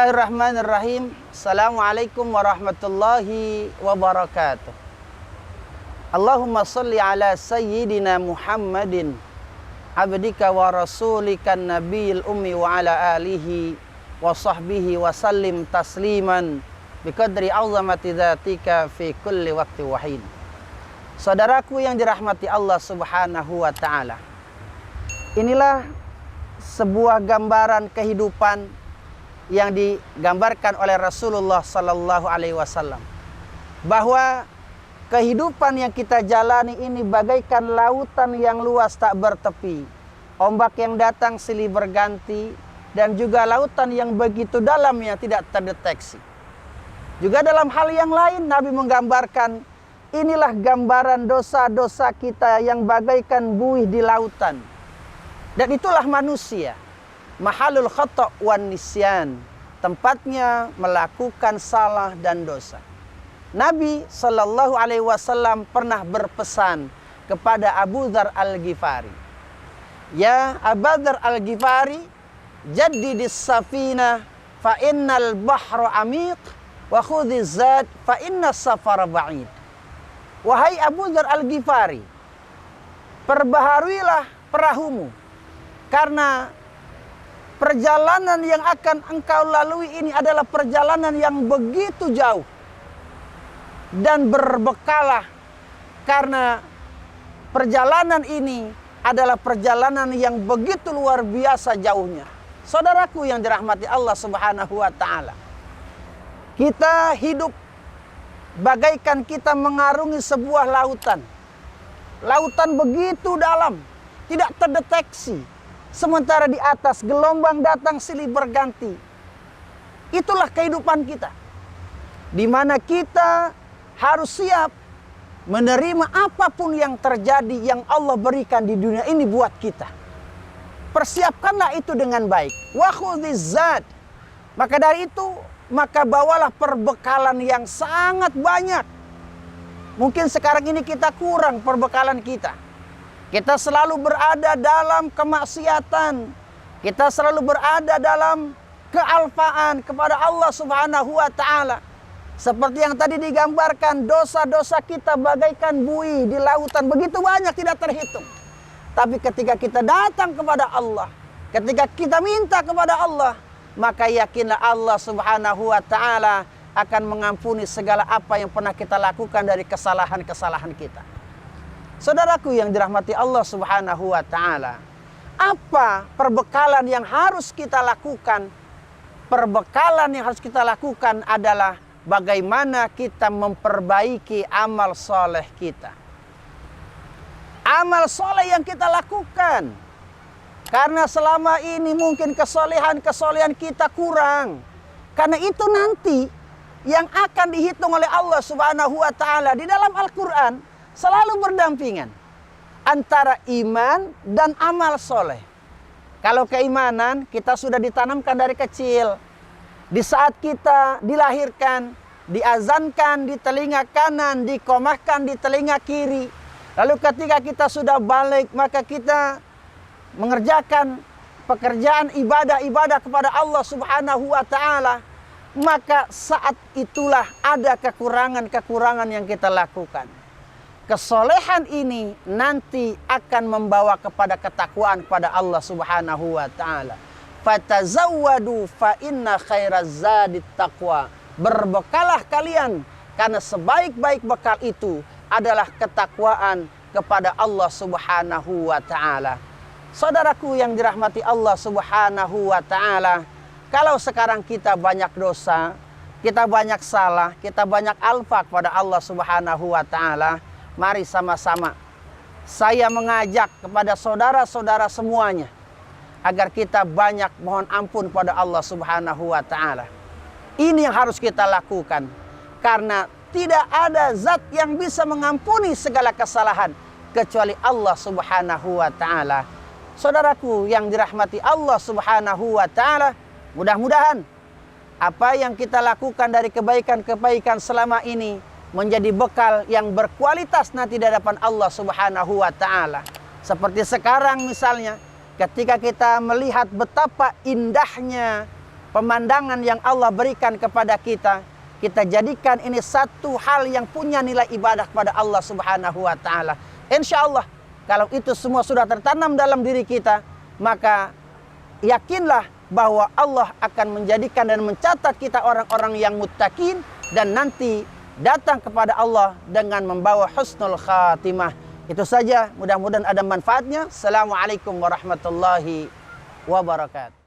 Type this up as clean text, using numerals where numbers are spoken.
Bismillahirrahmanirrahim. Assalamualaikum warahmatullahi wabarakatuh. Allahumma salli ala sayyidina Muhammadin abdika wa rasulika nabiyil ummi wa ala alihi wa sahbihi wa sallim tasliman biqadri azamati dzatika fi kulli waqti wahid. Saudaraku yang dirahmati Allah Subhanahu wa taala. Inilah sebuah gambaran kehidupan yang digambarkan oleh Rasulullah sallallahu alaihi wasallam, bahwa kehidupan yang kita jalani ini bagaikan lautan yang luas tak bertepi, ombak yang datang silih berganti, dan juga lautan yang begitu dalam yang tidak terdeteksi. Juga dalam hal yang lain Nabi menggambarkan, inilah gambaran dosa-dosa kita yang bagaikan buih di lautan. Dan itulah manusia, mahalul khata' wan nisyan, tempatnya melakukan salah dan dosa. Nabi sallallahu alaihi wasallam pernah berpesan kepada Abu Dzar Al-Ghifari, "Ya Abu Dzar Al-Ghifari, jaddidis safina fa innal bahra amiq wa khudhiz zad fa innas safara ba'id." Wahai Abu Dzar Al-Ghifari, perbaharuilah perahumu, karena perjalanan yang akan engkau lalui ini adalah perjalanan yang begitu jauh. Dan berbekalah, karena perjalanan ini adalah perjalanan yang begitu luar biasa jauhnya. Saudaraku yang dirahmati Allah Subhanahu wa taala, kita hidup bagaikan kita mengarungi sebuah lautan. Lautan begitu dalam, tidak terdeteksi. Sementara di atas gelombang datang silih berganti. Itulah kehidupan kita, di mana kita harus siap menerima apapun yang terjadi yang Allah berikan di dunia ini buat kita. Persiapkanlah itu dengan baik. Wa khudhiz zad. Maka dari itu, maka bawalah perbekalan yang sangat banyak. Mungkin sekarang ini kita kurang perbekalan kita. Kita selalu berada dalam kemaksiatan. Kita selalu berada dalam kealfaan kepada Allah Subhanahu wa taala. Seperti yang tadi digambarkan, dosa-dosa kita bagaikan buih di lautan, begitu banyak tidak terhitung. Tapi ketika kita datang kepada Allah, ketika kita minta kepada Allah, maka yakinlah Allah Subhanahu wa taala akan mengampuni segala apa yang pernah kita lakukan dari kesalahan-kesalahan kita. Saudaraku yang dirahmati Allah Subhanahu wa taala, apa perbekalan yang harus kita lakukan? Perbekalan yang harus kita lakukan adalah bagaimana kita memperbaiki amal soleh kita. Amal soleh yang kita lakukan. Karena selama ini mungkin kesolehan kita kurang. Karena itu nanti yang akan dihitung oleh Allah Subhanahu wa taala di dalam Al-Quran. Selalu berdampingan antara iman dan amal soleh. Kalau keimanan kita sudah ditanamkan dari kecil. Di saat kita dilahirkan, diazankan di telinga kanan, diqomahkan di telinga kiri. Lalu ketika kita sudah balik, maka kita mengerjakan pekerjaan ibadah-ibadah kepada Allah Subhanahu wa taala. Maka saat itulah ada kekurangan-kekurangan yang kita lakukan. Kesolehan ini nanti akan membawa kepada ketakwaan kepada Allah Subhanahu wa taala. Fatazawwadu fa inna khairaz zadit taqwa. Berbekalah kalian, karena sebaik-baik bekal itu adalah ketakwaan kepada Allah Subhanahu wa taala. Saudaraku yang dirahmati Allah Subhanahu wa taala, kalau sekarang kita banyak dosa, kita banyak salah, kita banyak alfa kepada Allah Subhanahu wa taala, mari sama-sama saya mengajak kepada saudara-saudara semuanya agar kita banyak mohon ampun kepada Allah Subhanahu wa taala. Ini yang harus kita lakukan, karena tidak ada zat yang bisa mengampuni segala kesalahan kecuali Allah Subhanahu wa taala. Saudaraku yang dirahmati Allah Subhanahu wa taala, mudah-mudahan apa yang kita lakukan dari kebaikan-kebaikan selama ini menjadi bekal yang berkualitas nanti di hadapan Allah Subhanahu wa taala. Seperti sekarang misalnya, ketika kita melihat betapa indahnya pemandangan yang Allah berikan kepada kita, kita jadikan ini satu hal yang punya nilai ibadah kepada Allah Subhanahu wa taala. Insya Allah kalau itu semua sudah tertanam dalam diri kita, maka yakinlah bahwa Allah akan menjadikan dan mencatat kita orang-orang yang muttaqin dan nanti datang kepada Allah dengan membawa husnul khatimah. Itu saja, mudah-mudahan ada manfaatnya. Assalamualaikum warahmatullahi wabarakatuh.